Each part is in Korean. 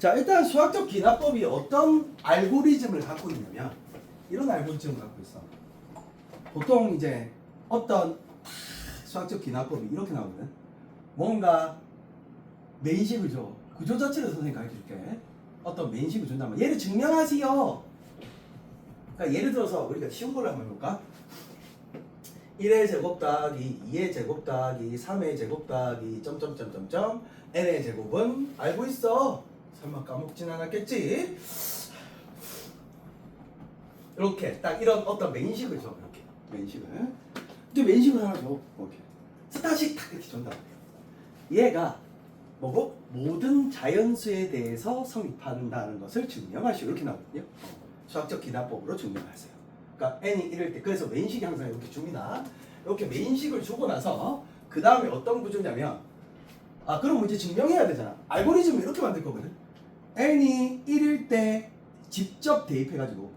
자, 일단 수학적 기납법이 어떤 알고리즘을 갖고 있냐면 이런 알고리즘을 갖고 있어. 보통 이제 어떤 수학적 기납법이 이렇게 나오거든. 뭔가 메인식을 줘. 구조 자체를 선생님이 가르쳐줄게. 어떤 메인식을 준다면 얘를 증명하세요. 그러니까 예를 들어서 우리가 쉬운 걸로 한번 해볼까? 1의 제곱 더하기 2의 제곱 더하기 3의 제곱 더하기 점점점점점 n의 제곱은 알고 있어. 설마 까먹진 않았겠지? 이렇게 딱 이런 어떤 메인식을 줘. 이렇게 메인식을. 이제 메인식을 하나 줘. 이렇게 스타식 딱 이렇게 준다. 얘가 뭐고? 모든 자연수에 대해서 성립한다는 것을 증명하시오. 이렇게 나오거든요. 수학적 기납법으로 증명하세요. 그러니까 n이 이럴 때 그래서 메인식이 항상 이렇게 줍니다. 이렇게 메인식을 주고 나서 그 다음에 어떤 구조냐면 그럼 이제 증명해야 되잖아. 알고리즘을 이렇게 만들 거거든. n이 1일 때 직접 대입해가지고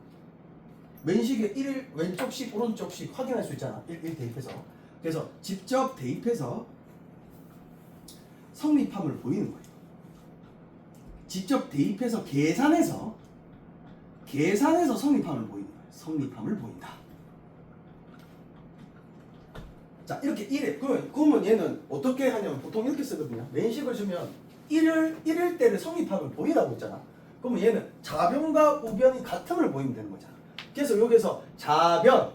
메인식에 1일 왼쪽씩 오른쪽씩 확인할 수 있잖아. 1 대입해서. 그래서 직접 대입해서 성립함을 보이는 거예요. 직접 대입해서 계산해서 성립함을 보이는 거예요. 성립함을 보인다. 자, 이렇게 1회. 그러면 얘는 어떻게 하냐면 보통 이렇게 쓰거든요. 메인식을 주면 1일 때를 성립함을 보이라고 했잖아. 그러면 얘는 좌변과 우변이 같음을 보이면 되는 거잖아. 그래서 여기서 좌변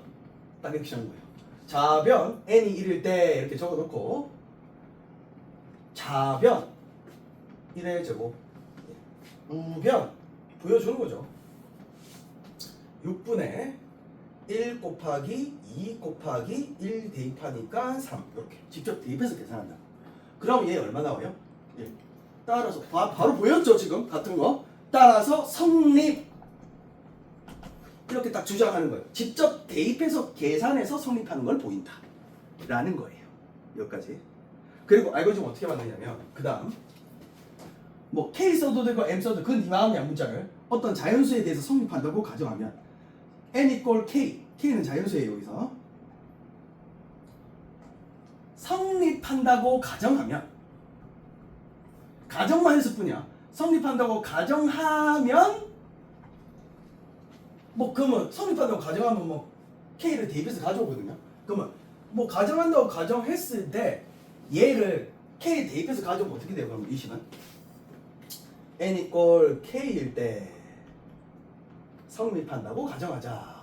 딱 이렇게 적는 거예요. 좌변 n이 1일 때 이렇게 적어놓고 좌변 1의 제곱 우변 보여주는 거죠. 6분의 1 곱하기 2 곱하기 1 대입하니까 3 이렇게 직접 대입해서 계산한다. 그럼 얘 얼마 나와요? 1. 따라서 바로 보였죠 지금 같은 거. 따라서 성립 이렇게 딱 주장하는 거예요. 직접 대입해서 계산해서 성립하는 걸 보인다 라는 거예요. 여기까지. 그리고 알고리즘 어떻게 만드냐면 그 다음 뭐 K 써도 되고 M 써도 그건 네 마음이야. 문자를 어떤 자연수에 대해서 성립한다고 가정하면 n equal k k는 자연수예요. 여기서 성립한다고 가정하면 가정만 했을 뿐이야. 성립한다고 가정하면 뭐 그러면 성립한다고 가정하면 뭐 k를 대입해서 가져오거든요. 그러면 뭐 가정한다고 가정했을 때 얘를 k 대입해서 가져오면 어떻게 돼요? 그럼 이 식은 n equal k일 때 성립한다고 가정하자.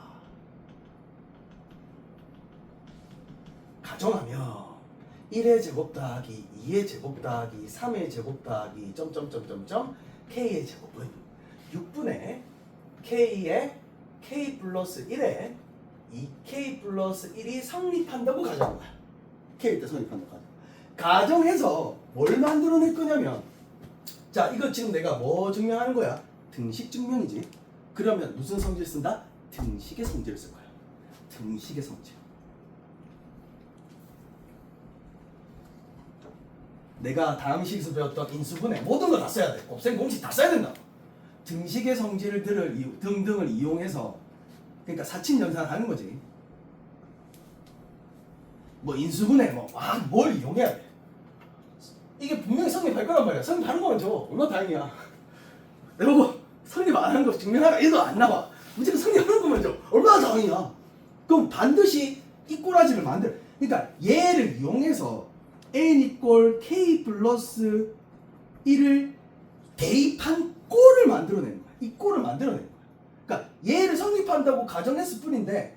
가정하면 1의 제곱 더하기 2의 제곱 더하기 3의 제곱 더하기 점점점점점 k의 제곱은 6분의 k의 k 플러스 1에 2k 플러스 1이 성립한다고 가정한 거야. k일 때 성립한다고 가정해서 뭘 만들어낼 거냐면 자, 이거 지금 내가 뭐 증명하는 거야? 등식 증명이지. 그러면 무슨 성질 쓴다? 등식의 성질을 쓸 거야. 등식의 성질. 내가 다음 시기에서 배웠던 인수분해 모든 거 다 써야 돼. 곱셈 공식 다 써야 된다. 등식의 성질들을 등등을 이용해서 그러니까 사칙 연산을 하는 거지. 뭐 인수분해 뭘 이용해야 돼. 이게 분명히 성립할 거란 말이야. 성립하는 거만 줘. 얼마나 다행이야. 내가 보고 성립 안 하는 거 증명하라 1도 안 나와. 무조건 성립하는 거만 줘. 얼마나 다행이야. 그럼 반드시 이 꼬라지를 만들어. 그러니까 얘를 이용해서 n equal k 플러스 1을 대입한 꼴을 만들어내는 거야. 이 꼴을 만들어내는 거야. 그러니까 얘를 성립한다고 가정했을 뿐인데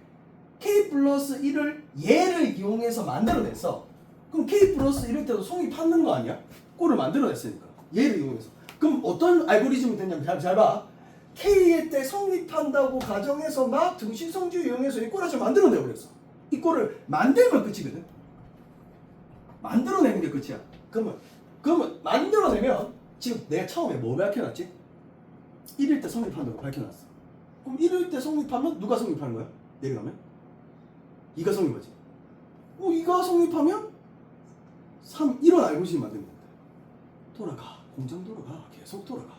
k 플러스 1을 얘를 이용해서 만들어냈어. 그럼 k 플러스 1일 때도 성립하는 거 아니야? 꼴을 만들어냈으니까. 얘를 이용해서. 그럼 어떤 알고리즘이 되냐면 잘 봐. k의 때 성립한다고 가정해서 막 등식 성질 이용해서 이 꼴을 만들어내 버렸어. 이 꼴을 만들면 끝이거든. 만들어내는 게 끝이야. 그러면 만들어내면 지금 내가 처음에 뭐 밝혀놨지? 1일 때 성립한다고 밝혀놨어. 그럼 1일 때 성립하면 누가 성립하는 거야? 내려가면? 2가 성립하지. 2가 성립하면 이런 알고리즘이 만드는 거야. 돌아가. 공장 돌아가. 계속 돌아가.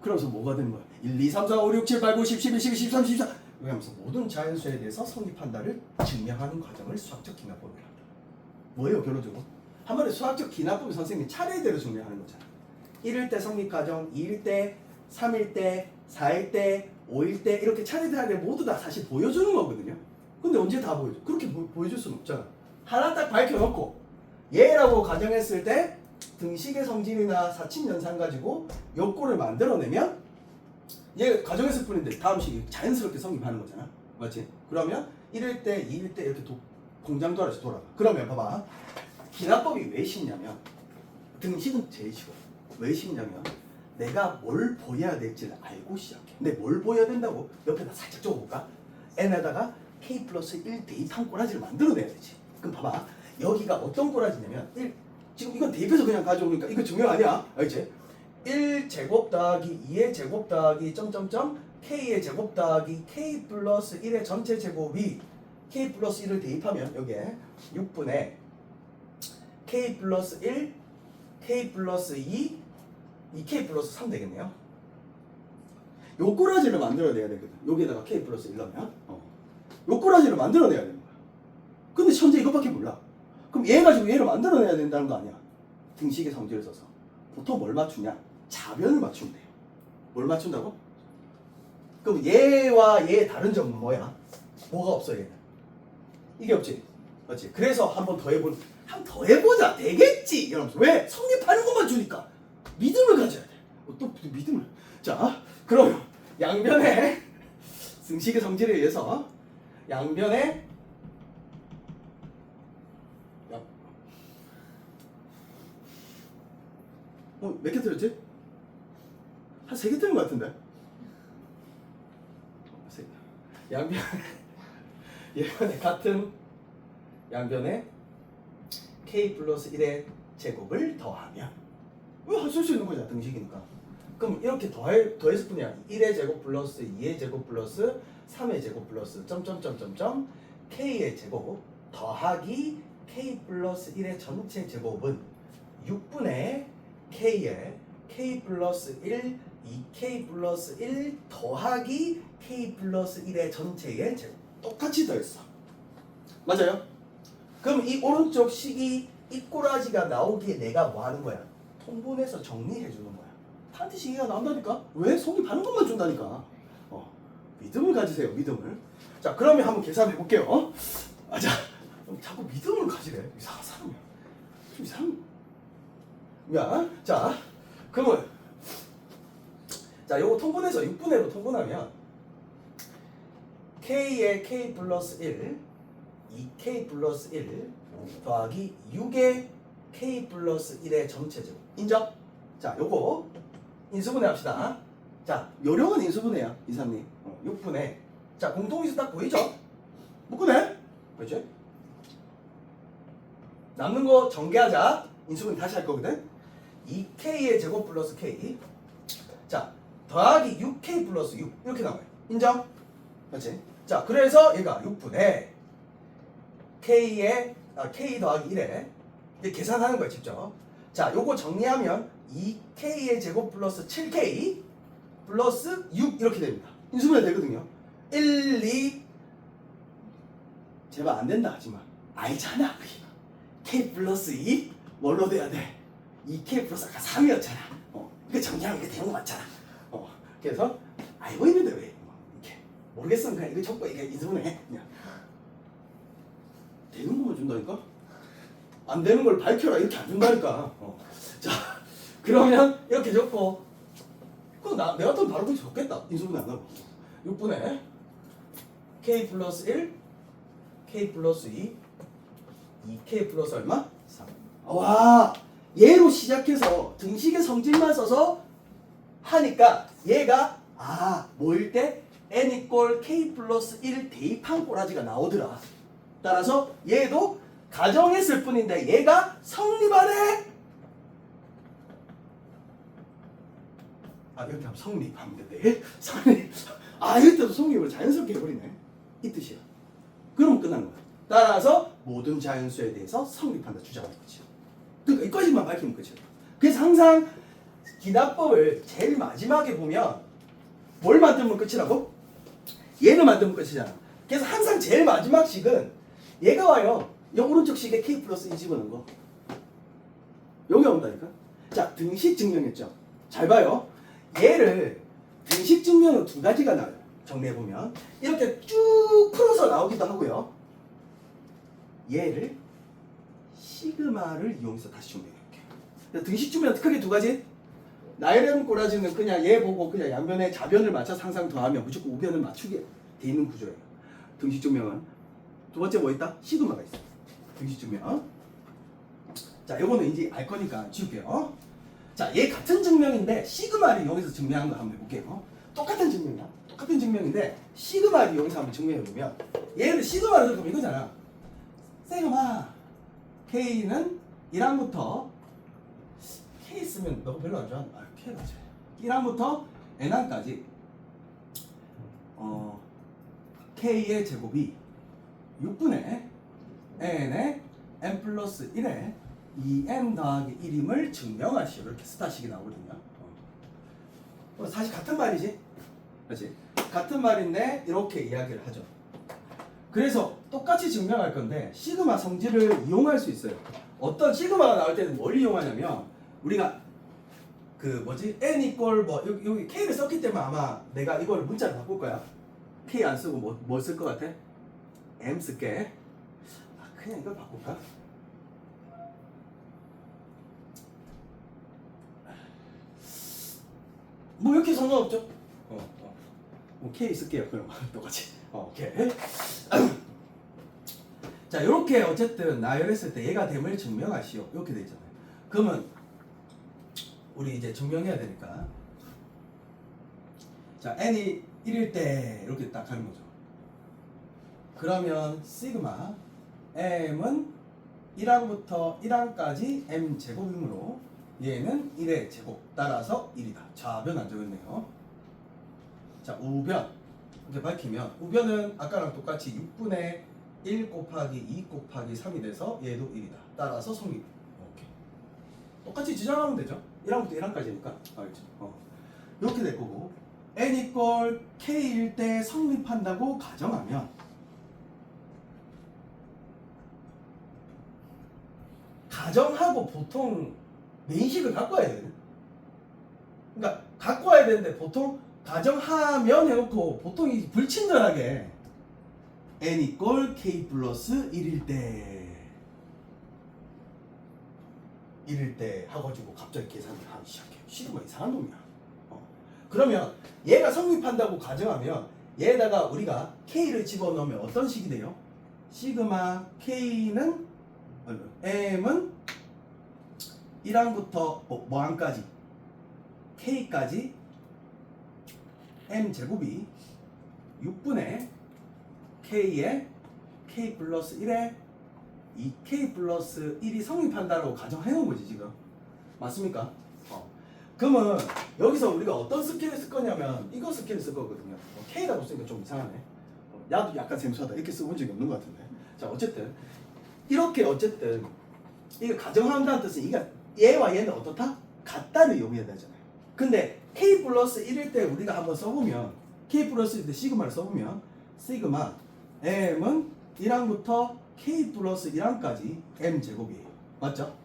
그러면서 뭐가 되는 거야? 1, 2, 3, 4, 5, 6, 7, 8, 9, 10, 11, 12, 13, 14 이렇게 하면서 모든 자연수에 대해서 성립한다를 증명하는 과정을 수학적 기납법이라 한다. 뭐예요 결론적으로? 한 번에 수학적 기납법을 선생님이 차례대로 증명하는 거잖아. 1일 때 성립과정, 2일 때, 3일 때, 4일 때, 5일 때 이렇게 차례차례 모두 다 사실 보여주는 거거든요. 근데 언제 다 보여줘? 그렇게 보여줄 수는 없잖아. 하나 딱 밝혀놓고 얘라고 가정했을 때 등식의 성질이나 사칙연산 가지고 요꼴을 만들어내면 얘 가정했을 뿐인데 다음 식이 자연스럽게 성립하는 거잖아. 맞지? 그러면 1일 때, 2일 때 이렇게 공장 돌아서 돌아가. 그러면 봐봐. 기납법이 왜 쉽냐면 등식은 제일 쉬워. 왜 쉽냐면 내가 뭘 보여야 될지를 알고 시작해. 근데 뭘 보여야 된다고? 옆에다 살짝 적어볼까? n에다가 k 플러스 1 대입한 꼬라지를 만들어내야 되지. 그럼 봐봐. 여기가 어떤 꼬라지냐면 지금 이건 대입해서 그냥 가져오니까 이거 중요 아니야. 알지? 1제곱 더하기 2의 제곱 더하기 점점점 k의 제곱 더하기 k 플러스 1의 전체 제곱이 k 플러스 1을 대입하면 여기에 6분의 k 플러스 1, k 플러스 2, 2k 플러스 3 되겠네요. 요 꼬라지를 만들어내야 되거든. 여기에다가 k 플러스 1 넣으면 요 꼬라지를 만들어내야 되는 거야. 근데 현재 이것밖에 몰라. 그럼 얘 가지고 얘를 만들어내야 된다는 거 아니야. 등식의 성질을 써서. 보통 뭘 맞추냐? 자변을 맞추면 돼요. 뭘 맞춘다고? 그럼 얘와 얘의 다른 점은 뭐야? 뭐가 없어 얘는? 이게 없지. 맞지? 그래서 한 번 더 해보자. 되겠지. 이러면서 왜? 성립하는 것만 주니까 믿음을 가져야 돼. 또 믿음을. 자, 그럼 양변의 등식의 성질에 의해서 양변의 몇 개 틀렸지? 한 3개 틀린 것 같은데. 양변 얘만의 같은 양변에 k 플러스 1의 제곱을 더하면 쓸 수 있는 거잖아. 등식이니까. 그럼 이렇게 더했을 뿐이야. 1의 제곱 플러스 2의 제곱 플러스 3의 제곱 플러스 점점점점점 k의 제곱 더하기 k 플러스 1의 전체 제곱은 6분의 k의 k 플러스 1, 2k 플러스 1 더하기 k 플러스 1의 전체의 제곱. 똑같이 더했어. 맞아요? 그럼 이 오른쪽 식이 이 꼬라지가 나오기에 내가 뭐 하는 거야? 통분해서 정리해 주는 거야. 반드시 이해가 나온다니까? 왜? 성립하는 것만 준다니까. 믿음을 가지세요. 믿음을. 자, 그러면 한번 계산해 볼게요. 자, 자꾸 믿음을 가지래. 이상한 사람이야. 좀 이상. 야, 자, 그러면 자, 요거 통분해서 6분의로 통분하면 k의 k 플러스 1, 2k 플러스 1 더하기 6의 k 플러스 1의 전체 제곱. 인정? 자, 요거 인수분해 합시다. 자, 요령은 인수분해야, 이사님. 6분의. 자, 공통인수 딱 보이죠? 묶으네? 그렇지? 남는 거 전개하자. 인수분해 다시 할 거거든? 2k의 제곱 플러스 k. 자, 더하기 6k 플러스 6. 이렇게 나와요. 인정? 그렇지? 자, 그래서 얘가 6분의 k 더하기 1에 이제 계산하는 거야, 직접. 자, 요거 정리하면 2k의 제곱 플러스 7k 플러스 6 이렇게 됩니다. 인수분해 되거든요. 1, 2 제발 안 된다 하지마. 알잖아. k 플러스 2 뭘로 돼야 돼? 2k 플러스 아까 3이었잖아. 이거 정리하면 이게 되는 거 맞잖아. 그래서 알고 있는데 왜 이렇게 모르겠으면 그냥 이거 적고 이게 인수분해 해. 그냥 되는 것만 준다니까? 안 되는 걸 밝혀라. 이렇게 안 준다니까. 자, 그러면 이렇게 적고 그럼 내가 또 바로 그렇게 적겠다. 인수분해 안 하고 6분의 k 플러스 1 k 플러스 2 2k 플러스 얼마? 3. 와, 얘로 시작해서 등식의 성질만 써서 하니까 얘가 뭐일 때 n 이꼴 k 플러스 1 대입한 꼬라지가 나오더라. 따라서 얘도 가정했을 뿐인데 얘가 성립하네. 이렇게 하면 성립하면 되는데 성립. 이때도 성립을 자연스럽게 해버리네. 이 뜻이야. 그럼 끝나는 거야. 따라서 모든 자연수에 대해서 성립한다 주장하는 거지. 그러니까 이까지만 밝히면 끝이야. 그래서 항상 기납법을 제일 마지막에 보면 뭘 만들면 끝이라고? 얘를 만들면 끝이잖아. 그래서 항상 제일 마지막 식은 얘가 와요. 이 오른쪽 식에 k 플러스 2 집어넣은 거. 여기 온다니까. 자, 등식 증명했죠. 잘 봐요. 얘를 등식 증명은 두 가지가 나와요. 정리해보면 이렇게 쭉 풀어서 나오기도 하고요. 얘를 시그마를 이용해서 다시 증명해볼게요. 등식 증명은 크게 두 가지. 나이렘 꼬라지는 그냥 얘 보고 그냥 양변에 좌변을 맞춰서 항상 더하면 무조건 우변을 맞추게 돼 있는 구조예요. 등식 증명은 두 번째 뭐 있다? 시그마가 있어요. 등식 증명. 자, 요거는 이제 알 거니까 지울게요. 자, 얘 같은 증명인데 시그마를 이용해서 증명한 거 한번 해볼게요. 똑같은 증명이야. 똑같은 증명인데 시그마를 이용해서 한번 증명해보면 얘를 시그마를 들으면 이거잖아. 시그마 K는 1항부터 K 쓰면 너가 별로 안 좋아하는 K가 맞아요. 1항부터 N항까지 K의 제곱이 6분의 N의 N 플러스 1의 2N 더하기 1임을 증명하시오. 이렇게 스타식이 나오거든요. 사실 같은 말이지. 그렇지? 같은 말인데 이렇게 이야기를 하죠. 그래서 똑같이 증명할 건데 시그마 성질을 이용할 수 있어요. 어떤 시그마가 나올 때는 뭘 이용하냐면 우리가 그 뭐지? N 이퀄 뭐 여기 K를 썼기 때문에 아마 내가 이걸 문자로 바꿀 거야. K 안 쓰고 뭐 쓸 것 같아? M 쓸게. 그냥 이걸 바꿀까? 뭐 이렇게 상관없죠? 뭐 K 쓸게요. 그럼 똑같이. 오케이. 자, 이렇게 어쨌든 나열했을 때 얘가 됨을 증명하시오. 이렇게 돼 있잖아요. 그러면 우리 이제 증명해야 되니까. 자, n이 1일 때 이렇게 딱 하는 거죠. 그러면 시그마 m은 1항부터 1항까지 m 제곱이므로 얘는 1의 제곱 따라서 1이다. 좌변 안 적었네요. 자, 우변 이렇게 밝히면 우변은 아까랑 똑같이 6분의 1 곱하기 2 곱하기 3이 돼서 얘도 1이다. 따라서 성립. 오케이. 똑같이 지정하면 되죠. 1항부터 1항까지니까. 알겠죠? 이렇게 될 거고 n 이퀄 k일 때 성립한다고 가정하면 가정하고 보통 메인식을 갖고 와야 되거든. 그러니까 갖고 와야 되는데 보통 가정하면 해놓고 보통 이 불친절하게 n 이퀄 k 플러스 1일 때 하고지고 갑자기 계산을 하기 시작해. 시그마 이상한 놈이야. 그러면 얘가 성립한다고 가정하면 얘에다가 우리가 k를 집어넣으면 어떤 식이 돼요? 시그마 k는 m은 1항부터 뭐항까지 k까지 m 제곱이 6분의 k의 k 플러스 1에 2k 플러스 1이 성립한다고 가정해 놓은 거지 지금. 맞습니까? 그러면 여기서 우리가 어떤 스킬을 쓸 거냐면 이거 스킬을 쓸 거거든요. k라고 쓰니까 좀 이상하네. 야도 약간 생소하다. 이렇게 써본 적이 없는 것 같은데. 자, 어쨌든 이렇게 어쨌든 이거 가정한다는 뜻은 이게 얘와 얘는 어떻다? 같다를 이용해야 되잖아요. 근데 k 플러스 1일 때 우리가 한번 써보면 k 플러스 1일 때 시그마를 써보면 시그마 m은 1항부터 k 플러스 1항까지 m 제곱이에요. 맞죠?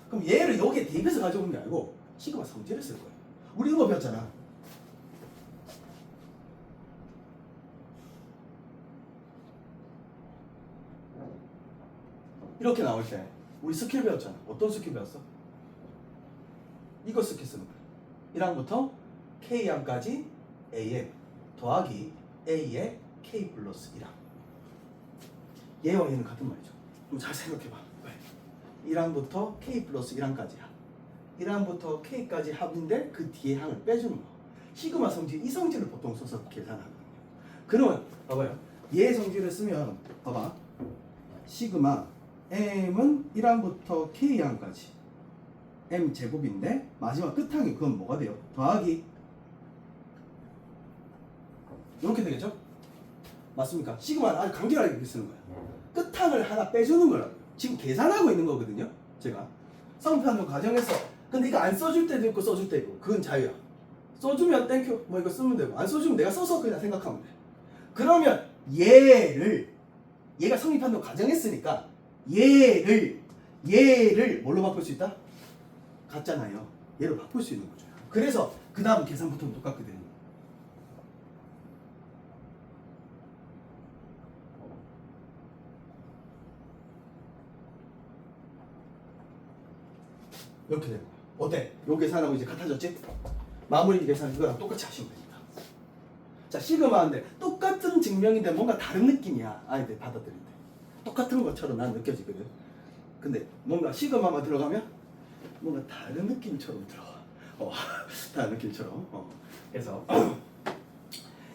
그럼 얘를 여기에 대입해서 가져오는 게 아니고 시그마 성질을 쓸 거예요. 우리 이거 배웠잖아. 이렇게 나올 때 우리 스킬 배웠잖아. 어떤 스킬 배웠어? 이거 스킬 쓰는 거야. 1항부터 k항까지 am 더하기 a의 k 플러스 1항. 얘와 얘는 같은 말이죠. 좀 잘 생각해봐. 왜? 1항부터 k 플러스 1항까지야. 1항부터 k까지 합인데 그 뒤에 항을 빼주는 거. 시그마 성질, 이 성질을 보통 써서 계산하거든요. 그러면 봐봐요. 얘 성질을 쓰면 봐봐. 시그마 m은 1항부터 k항까지 m 제곱인데 마지막 끝항이 그건 뭐가 돼요? 더하기 이렇게 되겠죠? 맞습니까? 시그마는 아주 간결하게 이렇게 쓰는 거예요. 끝항을 하나 빼주는 거라고요. 지금 계산하고 있는 거거든요. 제가 성립하는 과정에서. 근데 이거 안 써줄 때도 있고 써줄 때도 있고 그건 자유야. 써주면 땡큐 뭐 이거 쓰면 되고 안 써주면 내가 써서 그냥 생각하면 돼. 그러면 얘가 성립한다고 가정했으니까 얘를 뭘로 바꿀 수 있다? 같잖아요. 얘를 바꿀 수 있는 거죠. 그래서 그 다음 계산부터는 똑같게 되는 거예요. 이렇게 되는 거예요. 어때? 요 계산하고 이제 같아졌지? 마무리 계산 이거랑 똑같이 하시면 됩니다. 자, 시그마인데 똑같은 증명인데 뭔가 다른 느낌이야. 아이들 받아들일 때. 똑같은 것처럼 난 느껴지거든. 근데 뭔가 시그마만 들어가면 뭔가 다른 느낌처럼 들어와. 다른 느낌처럼. 그래서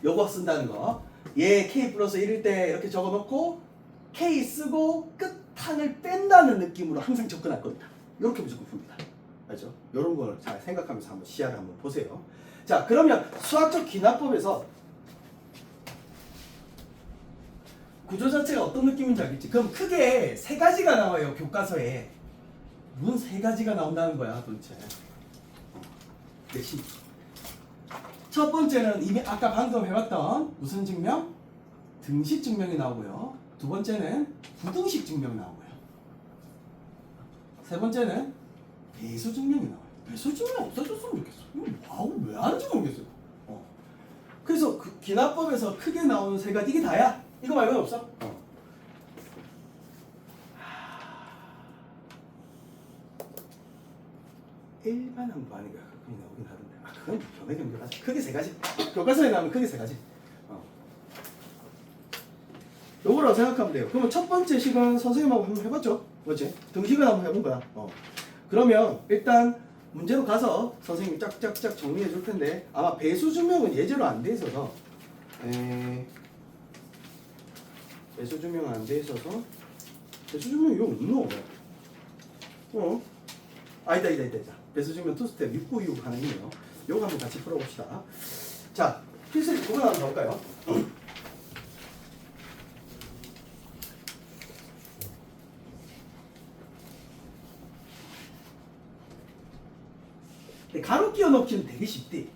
요거 쓴다는 거. 얘 K 플러스 1일 때 이렇게 적어놓고 K 쓰고 끝항을 뺀다는 느낌으로 항상 접근할 겁니다. 이렇게 무조건 풉니다. 알죠? 이런 걸 잘 생각하면서 한번 시야를 한번 보세요. 자, 그러면 수학적 기납법에서 구조 자체가 어떤 느낌인지 알겠지? 그럼 크게 세 가지가 나와요, 교과서에. 무슨 세 가지가 나온다는 거야, 도대체? 첫 번째는 이미 아까 방금 해봤던 무슨 증명? 등식 증명이 나오고요. 두 번째는 부등식 증명이 나오고요. 세 번째는 배수 증명이 나와요. 배수 증명 없어졌으면 좋겠어. 이거 왜 하는지 모르겠어요. 그래서 그 기납법에서 크게 나오는 세 가지 이게 다야. 이거 말고는 없어. 일반항 반이가 가끔이 나오긴 하던데. 그건 변의 경계하자. 크게 세 가지. 교과서에 나오면 크게 세 가지. 요거라고 생각하면 돼요. 그러면 첫 번째 식은 선생님하고 한번 해봤죠? 그렇지? 등식을 한번 해본 거야. 그러면 일단 문제로 가서 선생님이 짝짝짝 정리해 줄 텐데 아마 배수 증명은 예제로 안 돼 있어서 배수 증명은 안 돼 있어서 배수 증명 이거 없노? 있다. 배수 증명 투스텝 696 가능해요. 요거 한번 같이 풀어봅시다. 자, 필수 그거 한번 가볼까요? 가로 끼워 넣기는 되게 쉽대.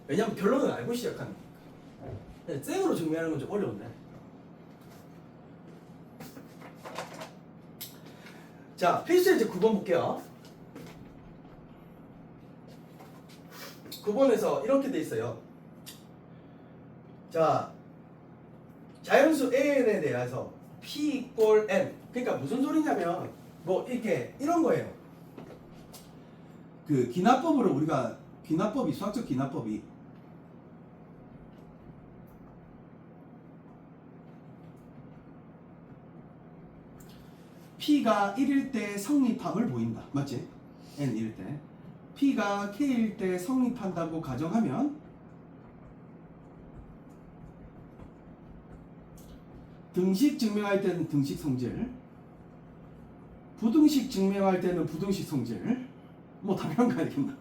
왜냐면 결론을 알고 시작하는 거니까. 쌩으로 정리하는 건 좀 어려운데. 자, 필수 예제 9번 볼게요. 9번에서 이렇게 돼 있어요. 자, 자연수 N에 대해서 P 꼴 N. 그러니까 무슨 소리냐면 뭐 이렇게 이런 거예요. 그 기납법으로 우리가 기납법이 수학적 기납법이 P가 1일 때 성립함을 보인다. 맞지? N 1일 때 P가 K일 때 성립한다고 가정하면 등식 증명할 때는 등식 성질, 부등식 증명할 때는 부등식 성질, 뭐 당연한 거 아니겠나?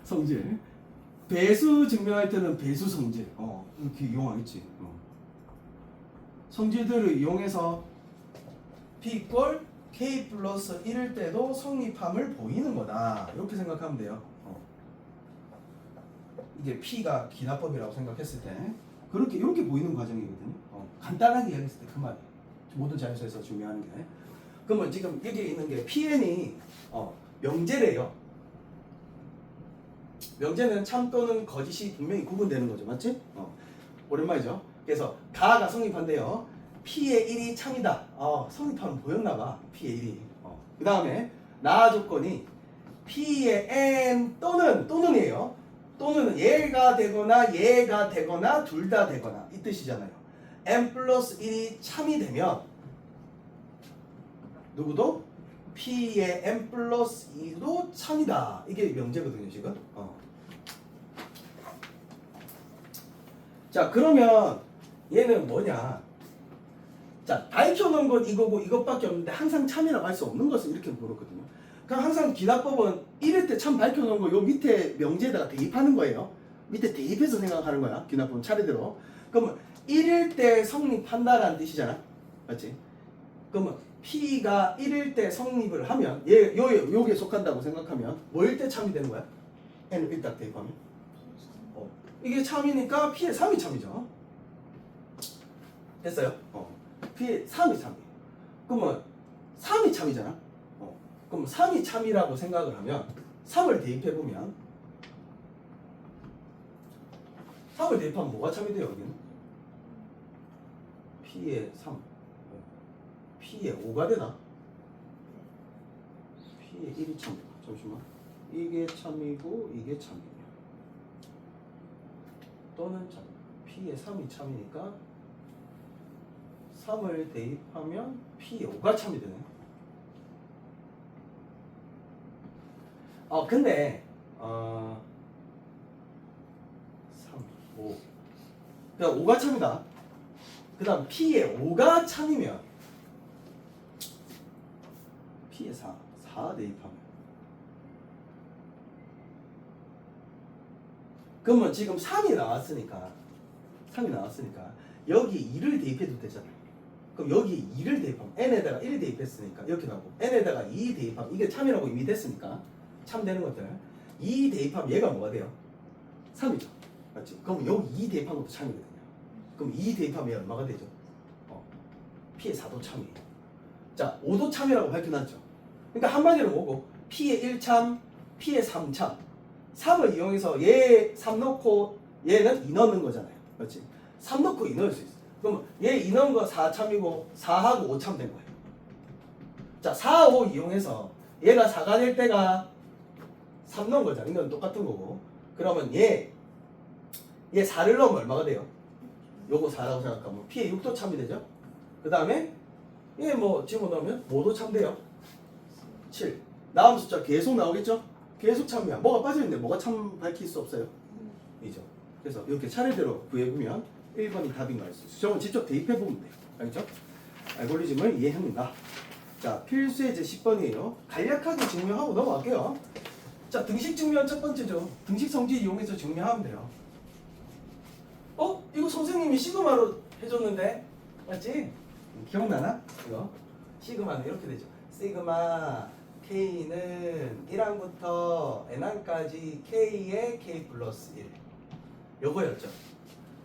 성질. 배수 증명할 때는 배수 성질. 이렇게 이용하겠지. 성질들을 이용해서 P 꼴 K 플러스 1일 때도 성립함을 보이는 거다. 이렇게 생각하면 돼요. 이게 P가 기납법이라고 생각했을 때 그렇게 이렇게 보이는 과정이거든요. 간단하게 이야기했을 때 그 말이에요. 모든 자연수에서 중요한 게. 그러면 지금 여기 있는 게 PN이 명제래요. 명제는 참 또는 거짓이 분명히 구분되는 거죠. 맞지? 오랜만이죠. 그래서 가가 성립한대요. P의 1이 참이다. 성립하면 보였나봐. P의 1이. 그 다음에 나 조건이 P의 N 또는이에요. 또는 얘가 되거나 둘 다 되거나 이 뜻이잖아요. N 플러스 1이 참이 되면 누구도? P의 N 플러스 2도 참이다. 이게 명제거든요 지금. 자, 그러면 얘는 뭐냐? 자, 밝혀놓은 건 이거고 이것밖에 없는데 항상 참이라고 할 수 없는 것은 이렇게 물었거든요. 그럼 항상 기납법은 1일 때 참 밝혀놓은 거 요 밑에 명제에다가 대입하는 거예요. 밑에 대입해서 생각하는 거야. 기납법은 차례대로. 그러면 1일 때 성립한다라는 뜻이잖아. 맞지? 그러면 P가 1일 때 성립을 하면 요게 속한다고 생각하면 뭐일 때 참이 되는 거야? N을 일단 대입하면 이게 참이니까 P의 3이 참이죠. 됐어요? P의 3이 참이에요. 그러면 3이 참이잖아. 그럼 3이 참이라고 생각을 하면 3을 대입해보면 3을 대입하면 뭐가 참이 돼요? 여기는 P의 3 P의 5가 되나? P의 1이 참 잠시만 이게 참이고 이게 참이에요. 또는 참 P의 3이 참이니까 3을 대입하면 P의 5가 참이 되네. 근데 3, 5 그냥 5가 참이다. 그 다음 P의 5가 참이면 P의 4 대입하면 그러면 지금 3이 나왔으니까 여기 2를 대입해도 되잖아요. 그럼 여기 2를 대입하면 n에다가 1 대입했으니까 이렇게 나오고 n에다가 2 대입하면 이게 참이라고 이미 됐으니까 참 되는 것들 2 대입하면 얘가 뭐가 돼요? 3이죠. 맞지? 그럼 여기 2 대입한 것도 참이거든요. 그럼 2 대입하면 얘 얼마가 되죠? P의 4도 참이에요. 자, 5도 참이라고 밝혀놨죠. 그러니까 한마디로 뭐고 P의 1참, P의 3참 3을 이용해서 얘 3 넣고 얘는 2 넣는 거잖아요. 그렇지? 3 넣고 2 넣을 수 있어. 그럼 얘 2 넣은 거 4참이고 4하고 5참 된 거예요. 자, 4, 5 이용해서 얘가 4가 될 때가 3 넣은 거잖아. 이건 똑같은 거고. 그러면 얘 4를 넣으면 얼마가 돼요? 요거 4라고 생각하면 P의 6도 참이 되죠. 그 다음에 얘 뭐 집어넣으면 5도 참 돼요. 7. 다음 숫자 계속 나오겠죠? 계속 참이야. 뭐가 빠져있는데 뭐가 참 밝힐 수 없어요? 이죠. 그래서 이렇게 차례대로 구해보면 1번이 답인 거 알 수 있어요. 저건 직접 대입해보면 돼요. 알겠죠? 알고리즘을 이해합니다. 자, 필수의 제 10번이에요. 간략하게 증명하고 넘어갈게요. 자, 등식 증명 첫 번째죠. 등식 성질 이용해서 증명하면 돼요. 이거 선생님이 시그마로 해줬는데 맞지? 기억나나? 이거 시그마는 이렇게 되죠. 시그마 K는 1항부터 N항까지 K의 K 플러스 1 요거였죠.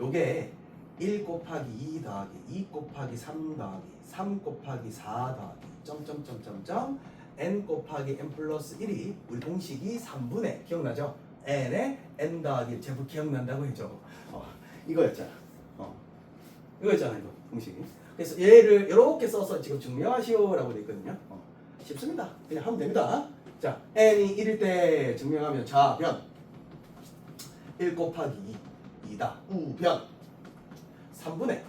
요게 1 곱하기 2 더하기 2 곱하기 3 더하기 3 곱하기 4 더하기 점점점점점 N 곱하기 N 플러스 1이 우리 공식이 3분의 기억나죠? N에 N 더하기 1 제법 기억난다고 했죠. 이거였잖아. 이거였잖아 이거 공식이. 그래서 얘를 이렇게 써서 지금 증명하시오라고 돼 있거든요. 쉽습니다. 그냥 하면 됩니다. 자, n이 1일 때 증명하면 좌변 1 곱하기 2다. 우변 3분의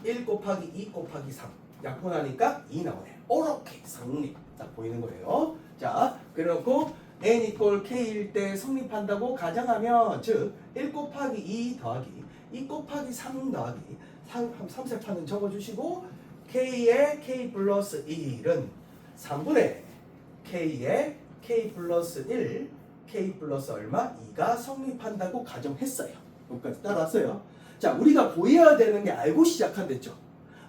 1 곱하기 2 곱하기 3 약분하니까 2 나오네. 이렇게 성립 딱 보이는 거예요. 자, 그래놓고 n 이꼴 k일 때 성립한다고 가정하면 즉 1 곱하기 2 더하기 2 곱하기 3 더하기 3세판은 적어주시고 k의 k 플러스 1은 3분의 k의 k 플러스 1 k 플러스 얼마? 2가 성립한다고 가정했어요. 여기까지 따라왔어요. 자, 우리가 보여야 되는 게 알고 시작한댔죠.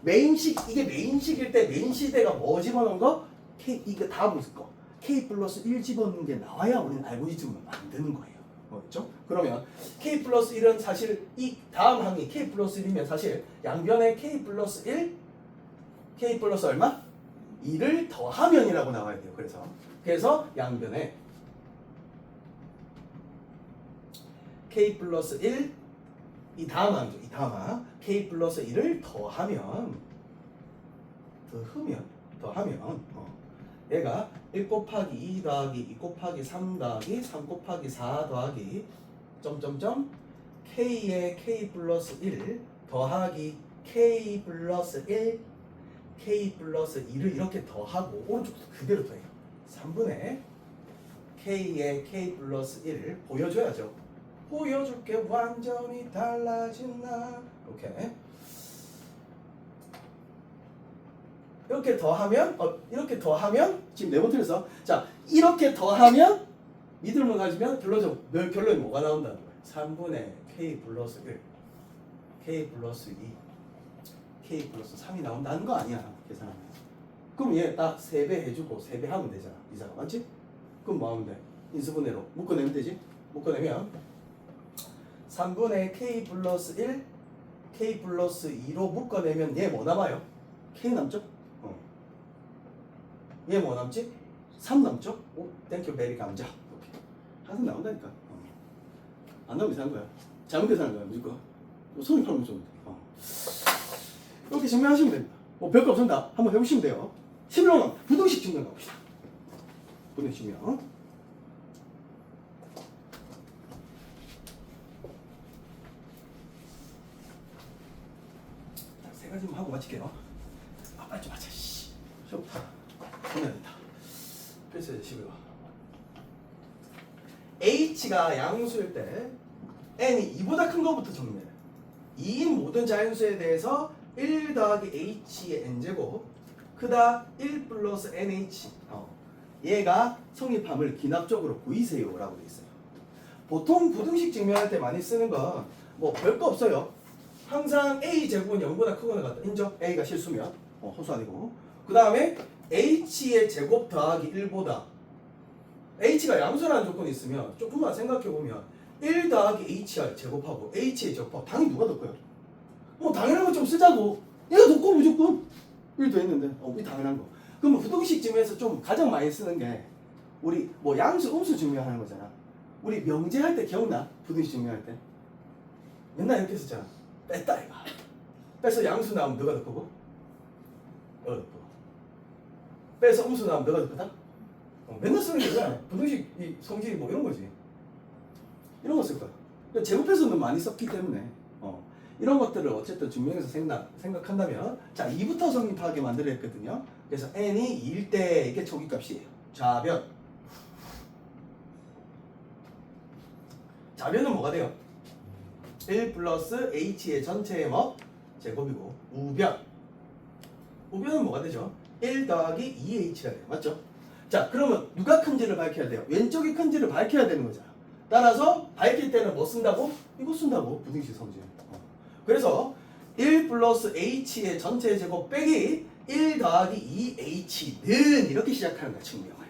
메인식, 이게 메인식일 때 메인시대가 뭐 집어넣은 거? k, 이거 다음 거 k 플러스 1 집어넣는 게 나와야 우리는 알고리즘을 만드는 거예요. 그렇죠? 그러면 k 플러스 1은 사실 이 다음 항이 k 플러스 1이면 사실 양변에 k 플러스 1 k 플러스 얼마? 2를 더하면이라고 나와야 돼요. 그래서 양변에 k 플러스 1 이 다음 항이죠. 이 다음 항 k 플러스 1을 더하면 얘가 1 곱하기 2 더하기 2 곱하기 3 더하기 3 곱하기 4 더하기 점점점 k의 k 플러스 1 더하기 k 플러스 1 k 플러스 2를 이렇게 더하고 오른쪽도 그대로 더해요. 3분의 k의 k 플러스 1을 보여줘야죠. 보여줄게 완전히 달라진 나. 오케이. 이렇게 더하면 지금 네 번 틀렸어. 자, 이렇게 더하면 미들만 가지면 결론이 뭐가 나온다는 거예요? 3분의 k 플러스 1 k 플러스 2 k 플러스 3이 나온다는 거 아니야. 계산하면. 그럼 얘 딱 3배 해주고 3배 하면 되잖아. 이사가 맞지? 그럼 뭐 하면 돼? 인수분해로 묶어내면 되지? 묶어내면 3분의 k 플러스 1 k 플러스 2로 묶어내면 얘 뭐 남아요? k 남죠? 얘 뭐 남지? 3 남죠? 오, 땡큐 베리 감자. 오케이. 항상 나온다니까. 안 나오면 이상한 거야. 잘못 계산한 거야 무조건. 손이 팔면 좀. 이렇게 증명하시면 됩니다. 뭐 별거 없습니다. 한번 해보시면 돼요. 11번 부등식 증명 가봅시다. 부등식 증명. 자, 세 가지만 하고 마칠게요. 아, 빨리 좀 하자. 씨. 시험부터 보내야 된다. 그래서 11번. h가 양수일 때 n이 2보다 큰 것부터 정리해요. 2인 모든 자연수에 대해서 1 더하기 h의 n제곱 크다 1 플러스 nh 얘가 성립함을 기납적으로 보이세요 라고 돼 있어요. 보통 부등식 증명할 때 많이 쓰는 건 뭐 별거 없어요. 항상 a제곱은 0보다 크거나 같다. 인정? a가 실수면 허수 아니고. 그 다음에 h의 제곱 더하기 1보다 h가 양수라는 조건이 있으면 조금만 생각해보면 1 더하기 h를 제곱하고 h의 제곱하고 당연히 누가 더 커요? 뭐 당연한 거 좀 쓰자고. 얘가 더 커 무조건. 1도 했는데 이 당연한 거. 그러면 부등식 증명에서 좀 가장 많이 쓰는 게 우리 뭐 양수 음수 증명하는 거잖아. 우리 명제할 때 기억나? 부등식 증명할 때 맨날 이렇게 썼잖아. 뺐다 이가. 빼서 양수 나오면 누가 더 크고? 너가 더 크고. 빼서 음수 나오면 누가 더 크다? 맨날 쓰는 게 뭐야? 부등식 이 성질이 뭐 이런 거지. 이런 거 쓸 거야. 제곱해서는 많이 썼기 때문에 이런 것들을 어쨌든 증명해서 생각한다면 자 2부터 성립하게 만들어 했거든요. 그래서 n이 2일 때 이게 초기값이에요. 좌변. 좌변은 뭐가 돼요? 1 플러스 h의 전체의 뭐? 제곱이고 우변. 우변은 뭐가 되죠? 1 더하기 2h가 돼요. 맞죠? 자 그러면 누가 큰지를 밝혀야 돼요. 왼쪽이 큰지를 밝혀야 되는 거잖아. 따라서 밝힐 때는 뭐 쓴다고? 이거 쓴다고. 부등식 성질. 그래서 1 플러스 h의 전체 제곱 빼기 1 더하기 2h는 이렇게 시작하는 거야. 증명을.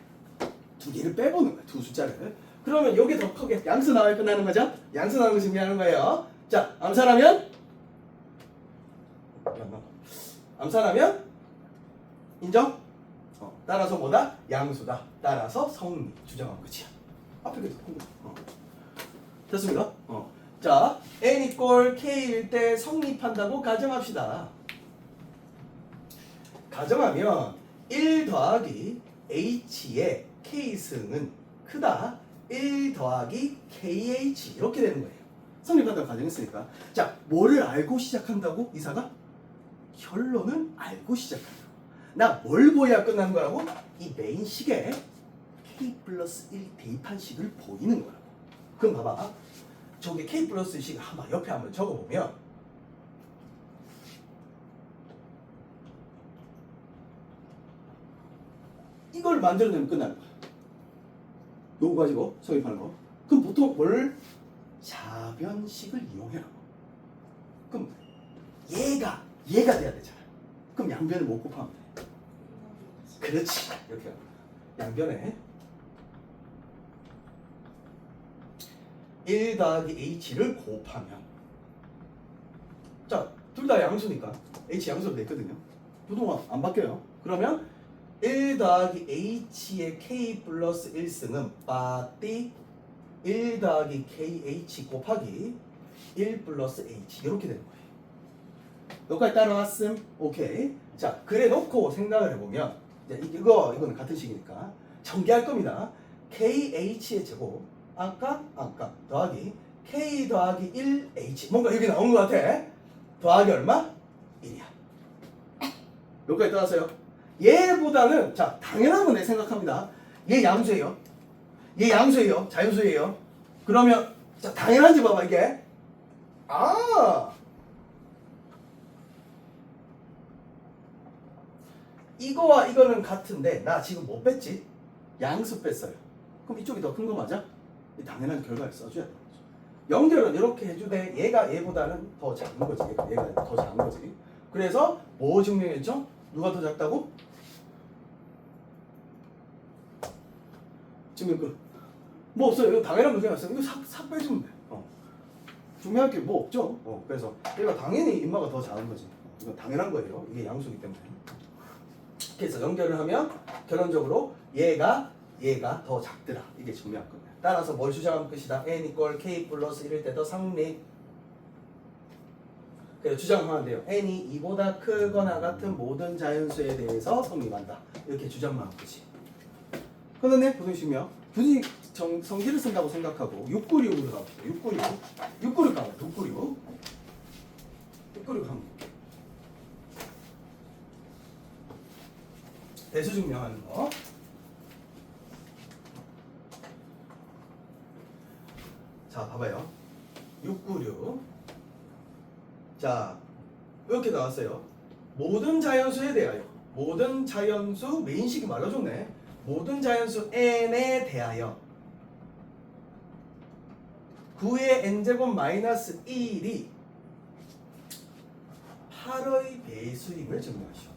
두 개를 빼보는 거야. 두 숫자를. 그러면 여기 더 크게 양수 나와야 끝나는 거죠? 양수 나오는 거 증명하는 거예요. 자 암산하면 암산하면 인정? 따라서 뭐다? 양수다. 따라서 성립 주장한 거지. 앞에 게 더 큰 거. 됐습니까? 자, n 이꼴 k일 때 성립한다고 가정합시다. 가정하면 1 더하기 h의 k승은 크다 1 더하기 kh 이렇게 되는 거예요. 성립한다고 가정했으니까. 자, 뭐를 알고 시작한다고? 이사가? 결론은 알고 시작한다고. 나 뭘 보여야 끝나는 거라고? 이 메인 식에 k 플러스 1 대입한 식을 보이는 거라고. 그럼 봐봐. 저기 k 플러스 식 한번 옆에 한번 적어보면 이걸 만들어내면 끝나는 거야. 요거 가지고 성립하는 거. 그럼 보통 뭘? 좌변식을 이용해라고. 그럼 얘가 돼야 되잖아. 그럼 양변을 못 곱하면 돼. 그렇지. 이렇게 하고 양변에 1 더하기 h를 곱하면 자, 둘 다 양수니까 h 양수로 됐거든요. 부동화 안 바뀌어요. 그러면 1 더하기 h의 k 플러스 1승은 빠띠 1 더하기 kh 곱하기 1 플러스 h 이렇게 되는 거예요. 여기까지 따라왔음? 오케이. 자, 그래 놓고 생각을 해보면 이거는 같은 식이니까 전개할 겁니다. kH의 제곱 아까 더하기 k 더하기 1h 뭔가 여기 나온 것 같아. 더하기 얼마? 1이야. 여기까지 따라서요. 얘보다는 자 당연한 건 내 생각합니다. 얘 양수예요. 얘 양수예요. 자연수예요. 그러면 자 당연한지 봐봐 이게. 이거와 이거는 같은데 나 지금 뭐 뺐지? 양수 뺐어요. 그럼 이쪽이 더 큰 거 맞아? 당연한 결과를 써줘야 되는 거죠. 연결은 이렇게 해주되 얘가 얘보다는 더 작은 거지. 얘가 더 작은 거지. 그래서 뭐 증명했죠? 누가 더 작다고? 증명 끝. 뭐 없어요. 이거 당연한 거 생각했어요. 이거 싹 빼주면 돼. 증명할 게 뭐 없죠. 그래서 얘가 당연히 인마가 더 작은 거지. 이건 당연한 거예요. 이게 양수기 때문에. 그래서 연결을 하면 결론적으로 얘가 더 작더라. 이게 증명할 거예요. 따라서 뭘 주장하면 끝이다. n 이퀄 k 플러스 1일 때 더 성립. 그래서 주장하면 돼요. n이 이보다 크거나 같은 모든 자연수에 대해서 성립한다. 이렇게 주장만 하면 끝이. 그런데 부등식이면 굳이 성질을 쓴다고 생각하고 696으로 가봅시다. 696 가봐요. 696 하면 대수 증명하는 거. 자, 봐봐요. 696. 자, 이렇게 나왔어요. 모든 자연수에 대하여. 모든 자연수 메인식이 말라줬네. 모든 자연수 n에 대하여 9의 n제곱 마이너스 1이 8의 배수임을 증명하시오.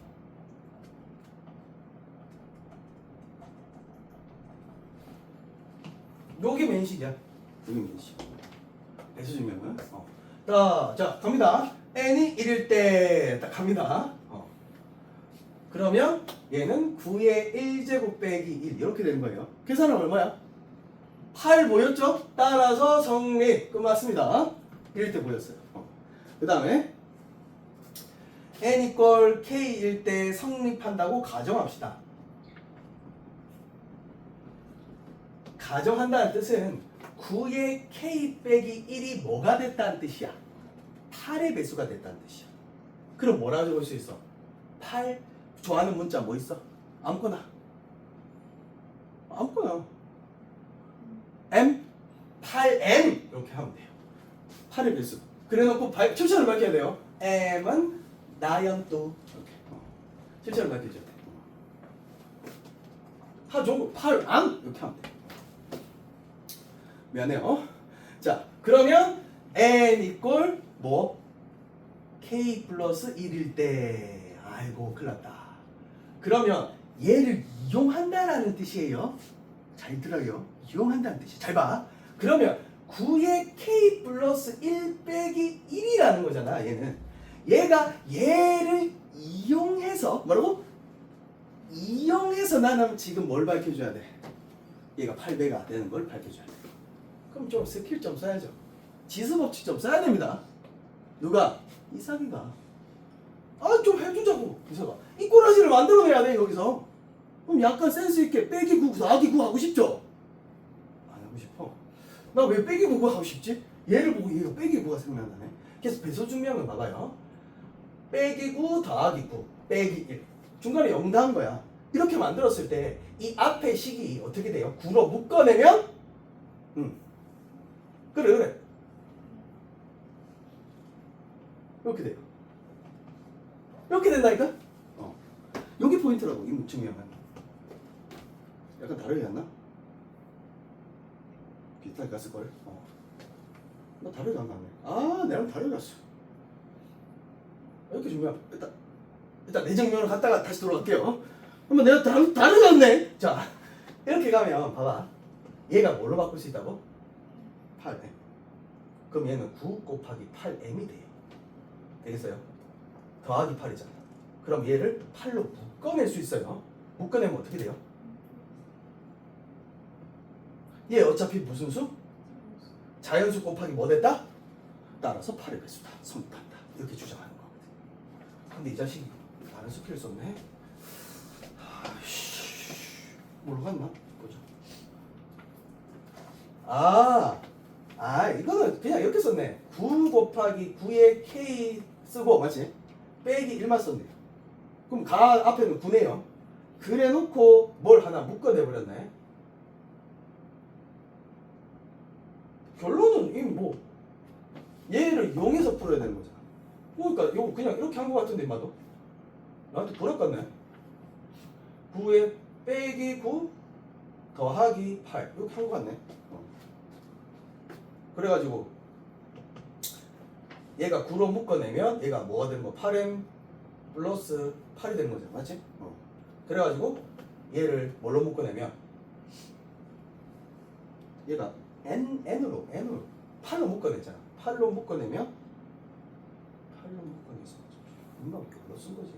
요게 메인식이야. 요게 메인식. 배수 증명은. 자, 갑니다. n이 1일 때 딱 갑니다. 그러면 얘는 9의 1제곱 빼기 1 이렇게 되는 거예요. 계산은 얼마야? 8 보였죠? 따라서 성립. 끝났습니다. 1일 때 보였어요. 그 다음에 n 이퀄 k일 때 성립한다고 가정합시다. 가정한다는 뜻은 9의 k 빼기 1이 뭐가 됐다는 뜻이야? 8의 배수가 됐다는 뜻이야. 그럼 뭐라고 적을 수 있어? 8 좋아하는 문자 뭐 있어? 아무거나. m 8m 이렇게 하면 돼요. 8의 배수. 그래놓고 출처를 밝혀야 돼요. m은 나연또 이렇게 출처를 밝혀줘야 돼. 하종 8안 이렇게 하면 돼. 미안해요. 자, 그러면 n 이꼴 뭐 k 플러스 1일 때 아이고 큰일 났다. 그러면 얘를 이용한다라는 뜻이에요. 잘 들어요. 이용한다는 뜻이. 잘 봐. 그러면 9의 k 플러스 1 빼기 1이라는 거잖아. 얘가 얘를 이용해서 뭐라고? 이용해서 나는 지금 뭘 밝혀줘야 돼? 얘가 8배가 되는 걸 밝혀줘야 돼. 그럼 좀 스킬 좀 써야죠. 지수법칙 좀 써야 됩니다. 누가? 이삭이가. 좀 해주자고. 이삭아. 이 꼬라지를 만들어내야 돼 여기서. 그럼 약간 센스 있게 빼기 9 더하기 9 하고 싶죠? 안 하고 싶어. 나 왜 빼기 9 하고 싶지? 얘를 보고 얘가 빼기 9가 생각나네. 그래서 배수 증명을 봐봐요. 빼기 9 더하기 9 빼기 1 중간에 0 더한 거야. 이렇게 만들었을 때 이 앞에 식이 어떻게 돼요? 9로 묶어내면 그래 이렇게 돼요. 이렇게 된다니까? 여기 포인트라고. 이 증명은 약간 다르게 갔나? 비슷하게 갔을걸? 나 다르게 안 갔네. 내랑 다르게 갔어. 이렇게 증명. 일단 내 증명을 갔다가 다시 돌아갈게요. 그러면 내가 다르게 갔네. 자, 이렇게 가면 봐봐. 얘가 뭘로 바꿀 수 있다고? 8m. 그럼 얘는 9 곱하기 8m이 돼요. 되겠어요? 더하기 8이잖아. 그럼 얘를 8로 묶어낼 수 있어요. 묶어내면 어떻게 돼요? 얘 어차피 무슨 수? 자연수 곱하기 뭐 됐다? 따라서 8의 배수다. 성립한다. 이렇게 주장하는 거거든. 근데 이 자식이 다른 스킬을 썼네. 뭘로 갔나? 보자. 이거는 그냥 이렇게 썼네. 9 곱하기 9의 k 쓰고 맞지? 빼기 1만 썼네. 그럼 가 앞에는 9네요. 그래 놓고 뭘 하나 묶어내버렸네. 결론은 이 뭐 얘를 이용해서 풀어야 되는 거잖아. 그러니까 이거 그냥 이렇게 한 거 같은데 임마도 나한테 보락 같네. 9에 빼기 9 더하기 8 이렇게 한 거 같네. 그래가지고 얘가 9로 묶어내면 얘가 뭐가 되는 거? 8m 플러스 8이 되는 거죠. 맞지? 그래가지고 얘를 뭘로 묶어내면 얘가 n으로 8로 묶어냈잖아. 8로 묶어내서 뭔가 이렇게 불러 쓴 거지.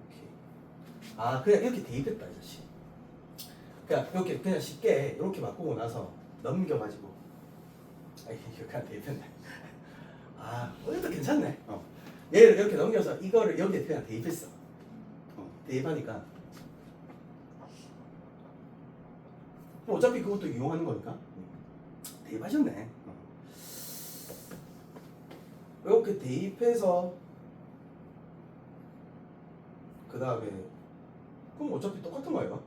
오케이. 아 그냥 이렇게 대입했다 이 자식. 그냥 이렇게 그냥 쉽게 이렇게 바꾸고 나서 넘겨가지고 이렇게 그냥 대입했네. 아 오늘도 괜찮네. 얘를 이렇게 넘겨서 이거를 여기에 그냥 대입했어. 대입하니까 뭐 어차피 그것도 이용하는 거니까 대입하셨네. 이렇게 대입해서 그 다음에 그럼 어차피 똑같은 거 아이가?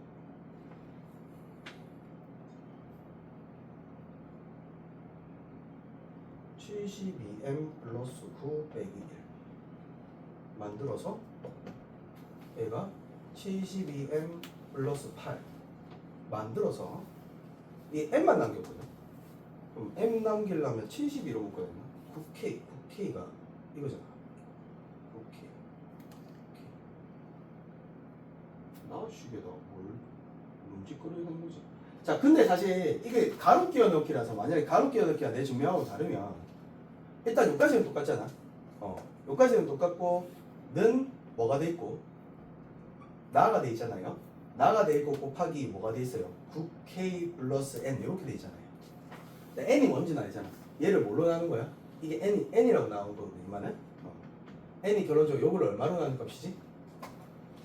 (72m) 플러스 9 빼기 1 만들어서 얘가 72m 플러스 8 만들어서 이 m만 남겼거든. 그럼 m 남기려면 72로 묶어야 되나? 9k가 이거잖아. 9k 나 시계다 뭘 문지거리는 거지. 자 근데 사실 이게 가로 끼워 넣기라서 만약에 가로 끼워 넣기가 내 증명하고 다르면 일단 여기까지는 똑같잖아. 여기까지는 똑같고 는 뭐가 돼 있고 나가 돼 있잖아요. 나가 돼 있고 곱하기 뭐가 돼 있어요? 9k 플러스 n 이렇게 돼 있잖아요. 근데 n이 뭔지는 알잖아. 얘를 뭘로 나눈 거야? 이게 n이라고 나온 거거든. 이만은 n이 결론적으로 요거를 얼마로 나눈 값이지?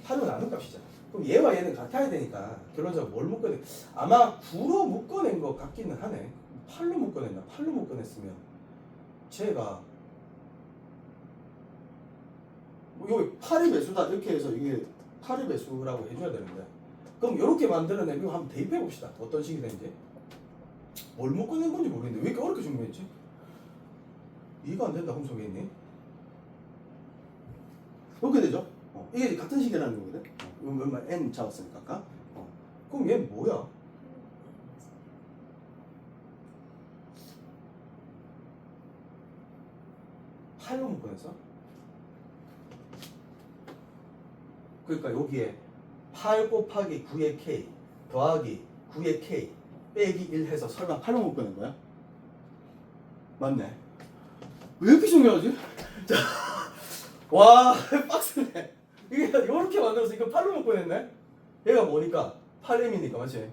8로 나눈 값이잖아. 그럼 얘와 얘는 같아야 되니까 결론적으로 뭘 묶어내? 아마 9로 묶어낸 것 같기는 하네. 8로 묶어냈나? 8로 묶어냈으면 쟤가 뭐 여기 8의 배수다 이렇게 해서 이게 8의 배수라고 해줘야 되는데 그럼 이렇게 만들어내고 한번 대입해 봅시다. 어떤 식이 되는지. 뭘 묶어낸 건지 모르겠는데 왜 이렇게 어렵게 준비했지? 이해가 안 된다. 홍석이님 이렇게 되죠? 이게 같은 식이라는 거거든. 얼마 n 잡았으니까 아까. 그럼 얘는 뭐야? 팔로 묶어냈어? 그러니까 여기에 8 곱하기 9의 k 더하기 9의 k 빼기 1 해서 설마 8로 묶어낸 거야? 맞네. 왜 이렇게 중요하지? 자, 와 빡세네. 이게 이렇게 만들어서 이거 8로 묶어냈네? 얘가 뭐니까? 8m이니까 맞지?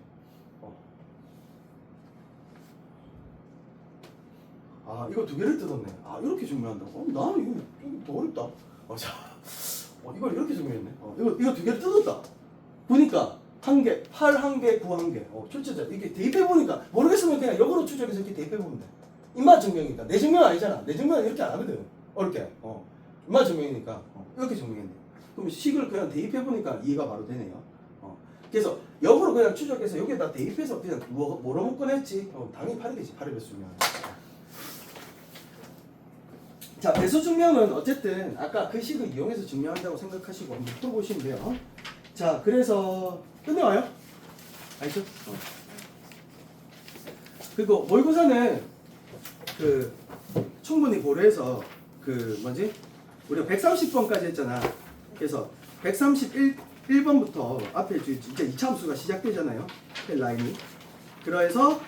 아 이거 두 개를 뜯었네. 아 이렇게 중요한다고? 나는 이거 더 어렵다. 자, 이걸 이렇게 중요했네. 이거 두 개를 뜯었다. 보니까 한 개, 8 한 개, 9 한 개. 출제자 이게 대입해 보니까 모르겠으면 그냥 역으로 추적해서 이렇게 대입해 보면 돼. 입맛 증명이니까 내 증명 아니잖아. 내 증명은 이렇게 안 하거든. 어렵게. 입맛 증명이니까 이렇게 증명했네. 그럼 식을 그냥 대입해 보니까 이해가 바로 되네요. 그래서 역으로 그냥 추적해서 여기에다 대입해서 그냥 뭐로 묶어냈지? 당연히 8이겠지. 8의 배수면. 자, 배수 증명은 어쨌든 아까 그 식을 이용해서 증명한다고 생각하시고 한번 풀어보시면 돼요. 자, 그래서 끝내와요. 알죠? 그리고 모의고사는 그 충분히 고려해서 그 뭐지? 우리가 130번까지 했잖아. 그래서 131번부터 앞에 이제 2차 함수가 시작되잖아요. 라인이. 그래서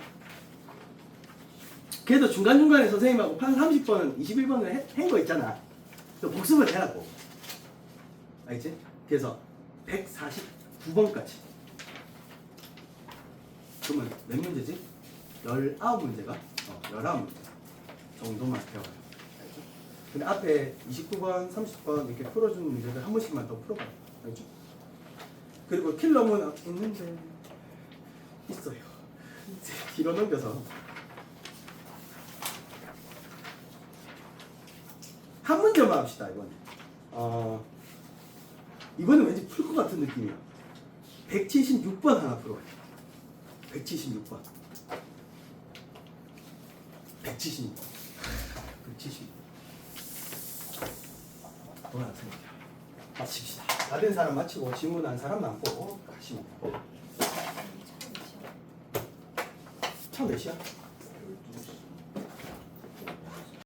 그래도 중간중간에 선생님하고 한 30번, 21번을 한 거 있잖아. 또 복습을 해라고. 알지? 그래서 149번까지. 그러면 몇 문제지? 19문제가? 19문제 정도만 배워요. 알죠? 근데 앞에 29번, 30번 이렇게 풀어주는 문제들 한 번씩만 더 풀어봐요. 알죠? 그리고 킬러문 있는데 있어요. 뒤로 넘겨서 한 문제만 합시다. 이번엔 왠지 풀 것 같은 느낌이야. 176번 하나 풀어봐요. 176번 176번 돈 안 쓰니까 마칩시다. 다 된 사람 마치고 질문한 사람 남고 가시면 차 몇 시야?